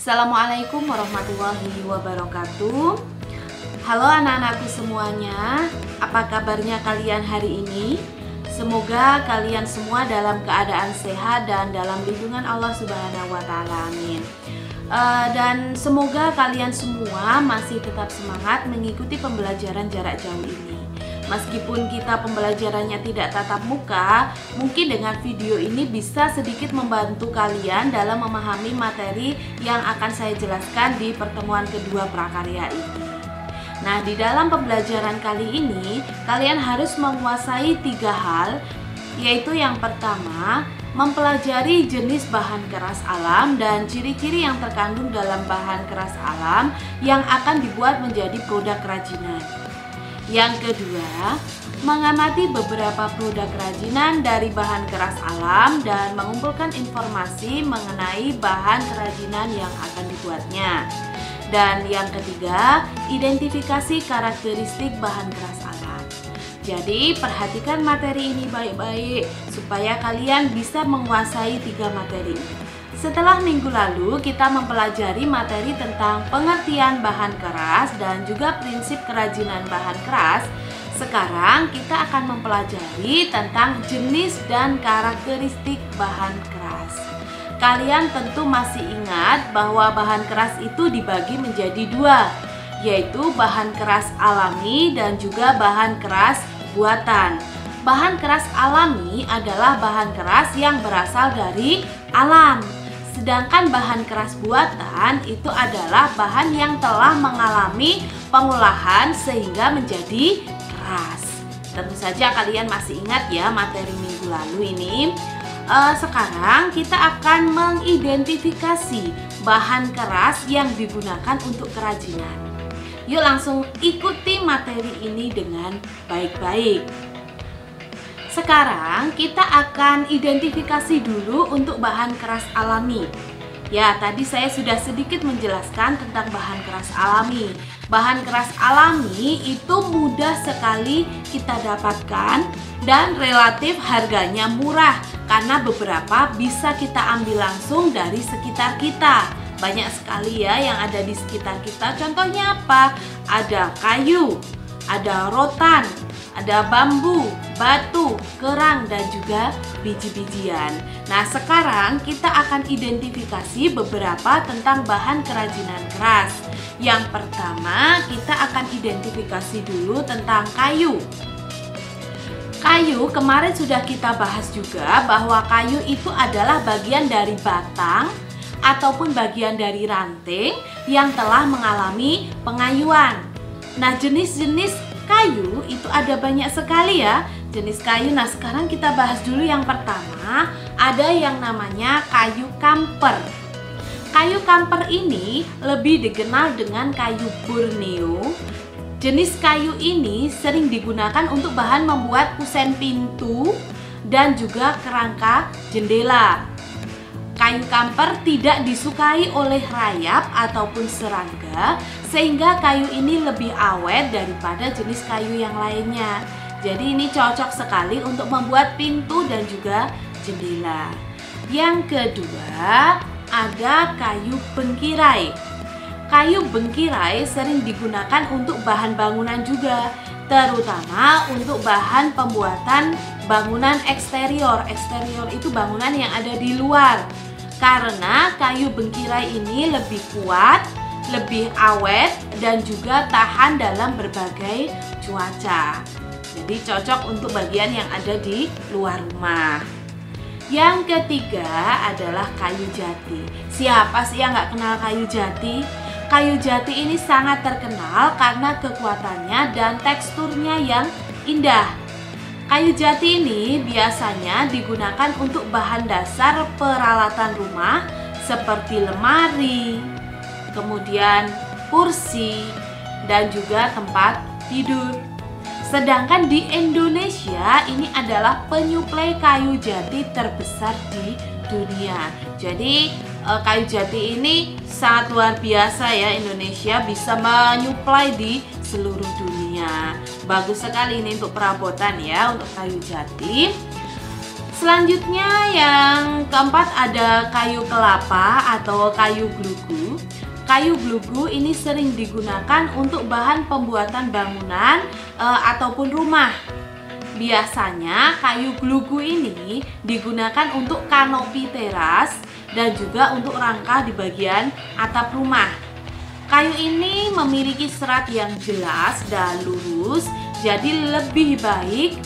Assalamualaikum warahmatullahi wabarakatuh. Halo anak-anakku semuanya, apa kabarnya kalian hari ini? Semoga kalian semua dalam keadaan sehat dan dalam lindungan Allah Subhanahu wa Ta'ala. Amin. Dan semoga kalian semua masih tetap semangat mengikuti pembelajaran jarak jauh ini. Meskipun kita pembelajarannya tidak tatap muka, mungkin dengan video ini bisa sedikit membantu kalian dalam memahami materi yang akan saya jelaskan di pertemuan kedua prakarya ini. Nah, di dalam pembelajaran kali ini, kalian harus menguasai 3 hal, yaitu yang pertama, mempelajari jenis bahan keras alam dan ciri-ciri yang terkandung dalam bahan keras alam yang akan dibuat menjadi produk kerajinan. Yang kedua, mengamati beberapa produk kerajinan dari bahan keras alam dan mengumpulkan informasi mengenai bahan kerajinan yang akan dibuatnya. Dan yang ketiga, identifikasi karakteristik bahan keras alam. Jadi, perhatikan materi ini baik-baik supaya kalian bisa menguasai 3 materi ini. Setelah minggu lalu kita mempelajari materi tentang pengertian bahan keras dan juga prinsip kerajinan bahan keras. Sekarang kita akan mempelajari tentang jenis dan karakteristik bahan keras. Kalian tentu masih ingat bahwa bahan keras itu dibagi menjadi 2, yaitu bahan keras alami dan juga bahan keras buatan. Bahan keras alami adalah bahan keras yang berasal dari alam. Sedangkan bahan keras buatan itu adalah bahan yang telah mengalami pengolahan sehingga menjadi keras. Tentu saja kalian masih ingat ya materi minggu lalu ini. Sekarang kita akan mengidentifikasi bahan keras yang digunakan untuk kerajinan. Yuk langsung ikuti materi ini dengan baik-baik. Sekarang kita akan identifikasi dulu untuk bahan keras alami. Ya, tadi saya sudah sedikit menjelaskan tentang bahan keras alami. Bahan keras alami itu mudah sekali kita dapatkan dan relatif harganya murah karena beberapa bisa kita ambil langsung dari sekitar kita. Banyak sekali ya yang ada di sekitar kita. Contohnya apa? Ada kayu, ada rotan, ada bambu, batu, kerang, dan juga biji-bijian. Nah, sekarang kita akan identifikasi beberapa tentang bahan kerajinan keras. Yang pertama, kita akan identifikasi dulu tentang kayu. Kayu kemarin sudah kita bahas juga bahwa kayu itu adalah bagian dari batang ataupun bagian dari ranting yang telah mengalami pengayuan. Nah, jenis-jenis kayu itu ada banyak sekali ya jenis kayu. Nah, sekarang kita bahas dulu yang pertama, ada yang namanya kayu kamper. Kayu kamper ini lebih dikenal dengan kayu Borneo. Jenis kayu ini sering digunakan untuk bahan membuat kusen pintu dan juga kerangka jendela. Kayu kamper tidak disukai oleh rayap ataupun serangga, sehingga kayu ini lebih awet daripada jenis kayu yang lainnya. Jadi ini cocok sekali untuk membuat pintu dan juga jendela. Yang kedua, ada kayu bengkirai. Kayu bengkirai sering digunakan untuk bahan bangunan juga, terutama untuk bahan pembuatan bangunan eksterior. Eksterior itu bangunan yang ada di luar. Karena kayu bengkirai ini lebih kuat, lebih awet, dan juga tahan dalam berbagai cuaca. Jadi cocok untuk bagian yang ada di luar rumah. Yang ketiga adalah kayu jati. Siapa sih yang nggak kenal kayu jati? Kayu jati ini sangat terkenal karena kekuatannya dan teksturnya yang indah. Kayu jati ini biasanya digunakan untuk bahan dasar peralatan rumah seperti lemari, kemudian kursi, dan juga tempat tidur. Sedangkan di Indonesia ini adalah penyuplai kayu jati terbesar di dunia. Jadi kayu jati ini sangat luar biasa ya, Indonesia bisa menyuplai di seluruh dunia. Bagus sekali ini untuk perabotan ya, untuk kayu jati. Selanjutnya yang keempat ada kayu kelapa atau kayu glugu. kayu glugu ini sering digunakan untuk bahan pembuatan bangunan ataupun rumah. Biasanya kayu glugu ini digunakan untuk kanopi teras dan juga untuk rangka di bagian atap rumah. Kayu ini memiliki serat yang jelas dan lurus, jadi lebih baik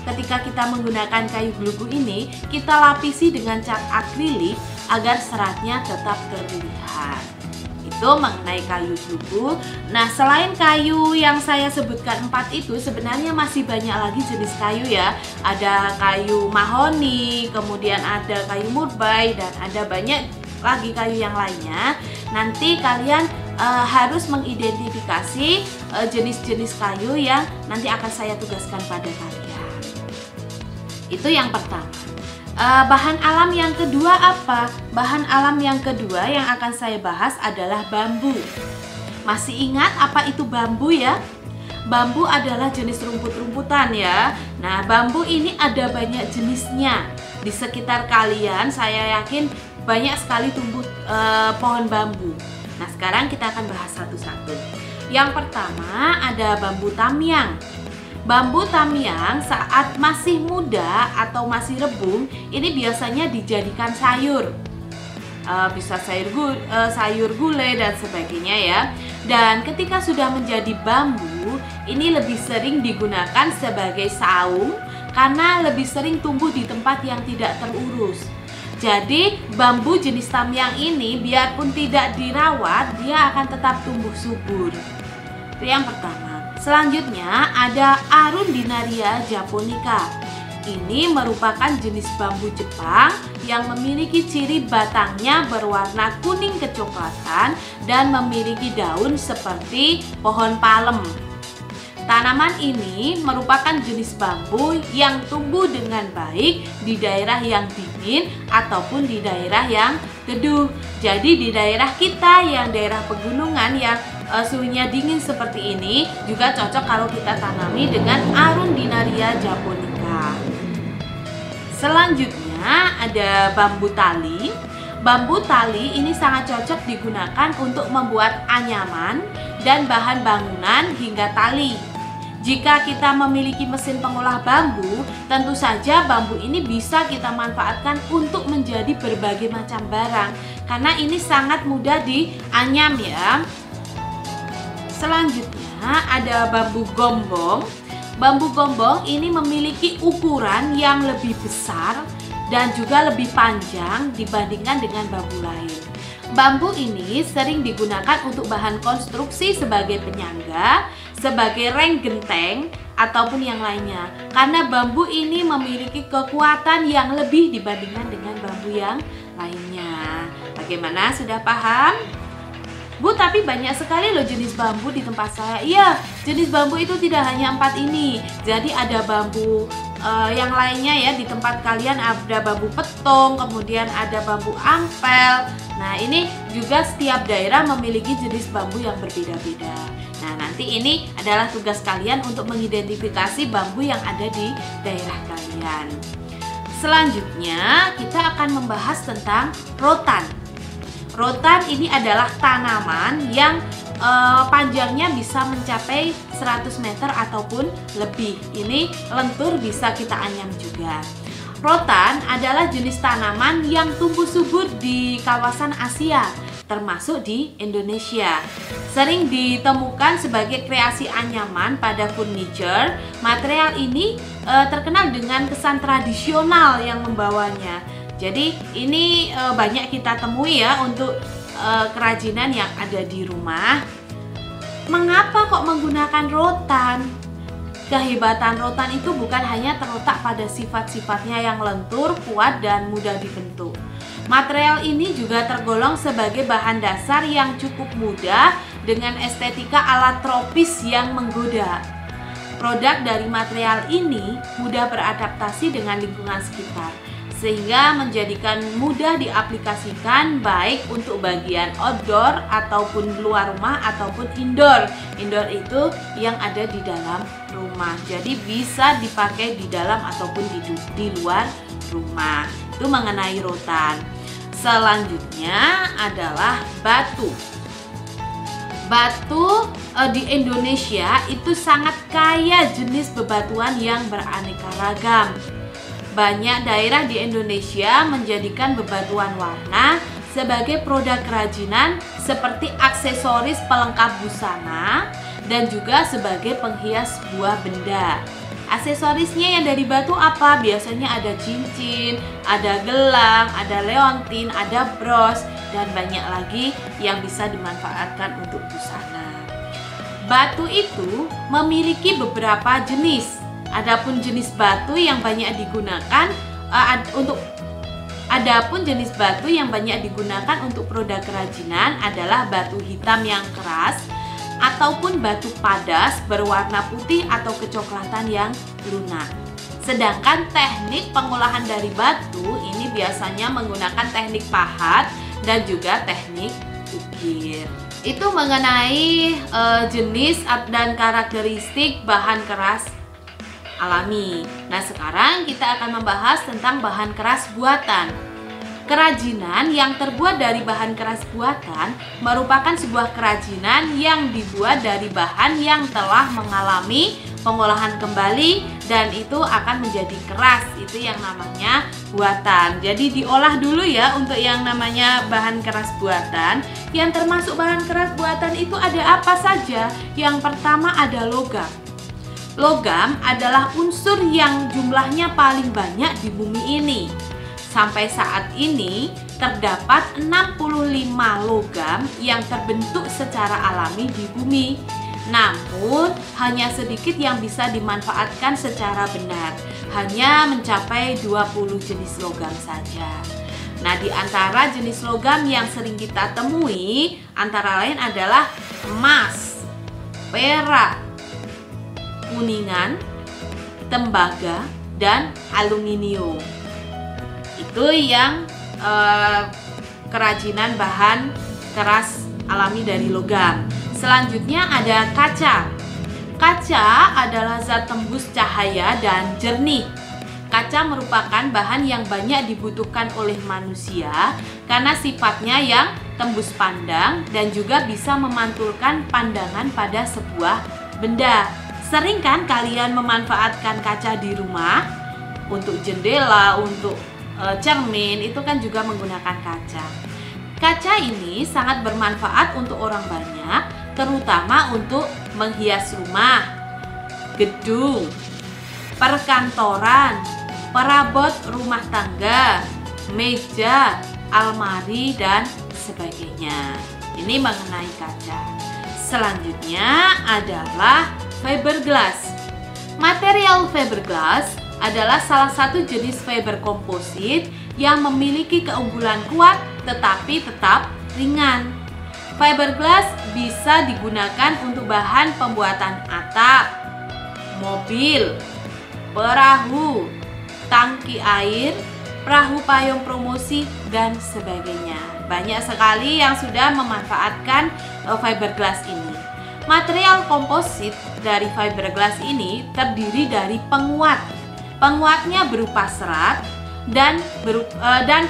ketika kita menggunakan kayu glugu ini kita lapisi dengan cat akrilik agar seratnya tetap terlihat. Itu mengenai kayu glugu. Nah, selain kayu yang saya sebutkan 4 itu, sebenarnya masih banyak lagi jenis kayu ya. Ada kayu mahoni, kemudian ada kayu murbei, dan ada banyak lagi kayu yang lainnya. Nanti kalian harus mengidentifikasi jenis-jenis kayu yang nanti akan saya tugaskan pada kalian. Itu yang pertama. Bahan alam yang kedua apa? Bahan alam yang kedua yang akan saya bahas adalah bambu. Masih ingat apa itu bambu ya? Bambu adalah jenis rumput-rumputan ya. Nah, bambu ini ada banyak jenisnya. Di sekitar kalian saya yakin banyak sekali tumbuh pohon bambu. Nah, sekarang kita akan bahas satu-satu. Yang pertama ada bambu tamyang. Bambu tamyang saat masih muda atau masih rebung ini biasanya dijadikan sayur, bisa sayur gulai dan sebagainya ya. Dan ketika sudah menjadi bambu ini lebih sering digunakan sebagai saung karena lebih sering tumbuh di tempat yang tidak terurus. Jadi bambu jenis tamyang ini biarpun tidak dirawat dia akan tetap tumbuh subur. Itu yang pertama. Selanjutnya ada Arundinaria japonica. Ini merupakan jenis bambu Jepang yang memiliki ciri batangnya berwarna kuning kecoklatan dan memiliki daun seperti pohon palem. Tanaman ini merupakan jenis bambu yang tumbuh dengan baik di daerah yang dingin ataupun di daerah yang teduh. Jadi di daerah kita yang daerah pegunungan yang suhunya dingin seperti ini juga cocok kalau kita tanami dengan Arundinaria japonica. Selanjutnya ada bambu tali. Bambu tali ini sangat cocok digunakan untuk membuat anyaman dan bahan bangunan hingga tali. Jika kita memiliki mesin pengolah bambu, tentu saja bambu ini bisa kita manfaatkan untuk menjadi berbagai macam barang karena ini sangat mudah dianyam ya. Selanjutnya ada bambu gombong. Bambu gombong ini memiliki ukuran yang lebih besar dan juga lebih panjang dibandingkan dengan bambu lain. Bambu ini sering digunakan untuk bahan konstruksi sebagai penyangga, sebagai reng genteng, ataupun yang lainnya. Karena bambu ini memiliki kekuatan yang lebih dibandingkan dengan bambu yang lainnya. Bagaimana, sudah paham? Bu, tapi banyak sekali loh jenis bambu di tempat saya. Iya, jenis bambu itu tidak hanya 4 ini. Jadi ada bambu yang lainnya ya, di tempat kalian ada bambu petung, kemudian ada bambu ampel. Nah, ini juga setiap daerah memiliki jenis bambu yang berbeda-beda. Nah, nanti ini adalah tugas kalian untuk mengidentifikasi bambu yang ada di daerah kalian. Selanjutnya, kita akan membahas tentang rotan. Rotan ini adalah tanaman yang panjangnya bisa mencapai 100 meter ataupun lebih. Ini lentur bisa kita anyam juga. Rotan adalah jenis tanaman yang tumbuh subur di kawasan Asia, termasuk di Indonesia. Sering ditemukan sebagai kreasi anyaman pada furniture. Material ini terkenal dengan kesan tradisional yang membawanya. Jadi ini banyak kita temui ya untuk kerajinan yang ada di rumah. Mengapa kok menggunakan rotan? Kehebatan rotan itu bukan hanya terletak pada sifat-sifatnya yang lentur, kuat, dan mudah dibentuk. Material ini juga tergolong sebagai bahan dasar yang cukup mudah dengan estetika ala tropis yang menggoda. Produk dari material ini mudah beradaptasi dengan lingkungan sekitar, sehingga menjadikan mudah diaplikasikan baik untuk bagian outdoor ataupun luar rumah ataupun indoor. Indoor itu yang ada di dalam rumah, jadi bisa dipakai di dalam ataupun di luar rumah. Itu mengenai rotan. Selanjutnya adalah batu. Batu di Indonesia itu sangat kaya jenis bebatuan yang beraneka ragam. Banyak daerah di Indonesia menjadikan bebatuan warna sebagai produk kerajinan seperti aksesoris pelengkap busana dan juga sebagai penghias sebuah benda. Aksesorisnya yang dari batu apa? Biasanya ada cincin, ada gelang, ada leontin, ada bros, dan banyak lagi yang bisa dimanfaatkan untuk busana. Batu itu memiliki beberapa jenis. Adapun jenis batu yang banyak digunakan untuk produk kerajinan adalah batu hitam yang keras ataupun batu padas berwarna putih atau kecoklatan yang lunak. Sedangkan teknik pengolahan dari batu ini biasanya menggunakan teknik pahat dan juga teknik ukir. Itu mengenai jenis dan karakteristik bahan keras alami. Nah, sekarang kita akan membahas tentang bahan keras buatan. Kerajinan yang terbuat dari bahan keras buatan merupakan sebuah kerajinan yang dibuat dari bahan yang telah mengalami pengolahan kembali dan itu akan menjadi keras. Itu yang namanya buatan. Jadi diolah dulu ya untuk yang namanya bahan keras buatan. Yang termasuk bahan keras buatan itu ada apa saja? Yang pertama ada logam. Logam adalah unsur yang jumlahnya paling banyak di bumi ini. Sampai saat ini terdapat 65 logam yang terbentuk secara alami di bumi. Namun hanya sedikit yang bisa dimanfaatkan secara benar. Hanya mencapai 20 jenis logam saja. Nah, di antara jenis logam yang sering kita temui antara lain adalah emas, perak, kuningan, tembaga, dan aluminium. Itu yang kerajinan bahan keras alami dari logam. Selanjutnya ada kaca. Kaca adalah zat tembus cahaya dan jernih. Kaca merupakan bahan yang banyak dibutuhkan oleh manusia karena sifatnya yang tembus pandang dan juga bisa memantulkan pandangan pada sebuah benda. Sering kan kalian memanfaatkan kaca di rumah untuk jendela, untuk cermin, itu kan juga menggunakan kaca. Kaca ini sangat bermanfaat untuk orang banyak, terutama untuk menghias rumah, gedung, perkantoran, perabot rumah tangga, meja, almari, dan sebagainya. Ini mengenai kaca. Selanjutnya adalah fiberglass. Material fiberglass adalah salah satu jenis fiber komposit yang memiliki keunggulan kuat tetapi tetap ringan. Fiberglass bisa digunakan untuk bahan pembuatan atap, mobil, perahu, tangki air, perahu payung promosi, dan sebagainya. Banyak sekali yang sudah memanfaatkan fiberglass ini. Material komposit dari fiberglass ini terdiri dari penguat. Penguatnya berupa serat dan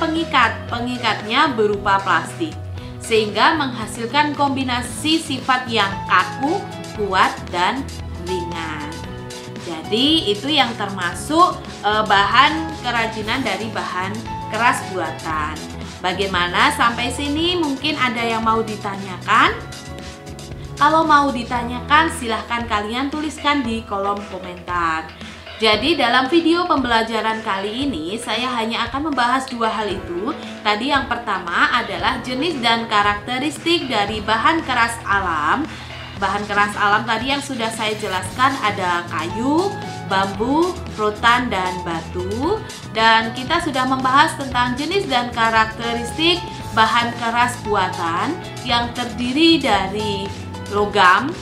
pengikat. Pengikatnya berupa plastik, sehingga menghasilkan kombinasi sifat yang kaku, kuat, dan ringan. Jadi itu yang termasuk bahan kerajinan dari bahan keras buatan. Bagaimana sampai sini? Mungkin ada yang mau ditanyakan? Kalau mau ditanyakan, silahkan kalian tuliskan di kolom komentar. Jadi dalam video pembelajaran kali ini saya hanya akan membahas dua hal itu. Tadi yang pertama adalah jenis dan karakteristik dari bahan keras alam. Bahan keras alam tadi yang sudah saya jelaskan ada kayu, bambu, rotan, dan batu. Dan kita sudah membahas tentang jenis dan karakteristik bahan keras buatan yang terdiri dari logam,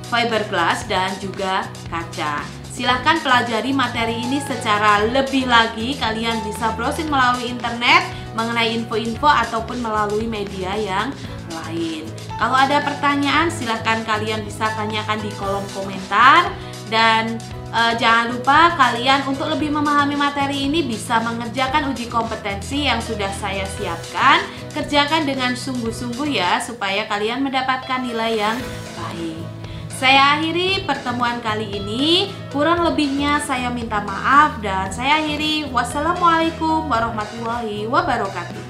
fiberglass, dan juga kaca. Silahkan pelajari materi ini secara lebih lagi. Kalian bisa browsing melalui internet mengenai info-info ataupun melalui media yang lain. Kalau ada pertanyaan silahkan kalian bisa tanyakan di kolom komentar. Dan Jangan lupa kalian untuk lebih memahami materi ini bisa mengerjakan uji kompetensi yang sudah saya siapkan. Kerjakan dengan sungguh-sungguh ya, supaya kalian mendapatkan nilai yang baik. Saya akhiri pertemuan kali ini. Kurang lebihnya saya minta maaf dan saya akhiri. Wassalamualaikum warahmatullahi wabarakatuh.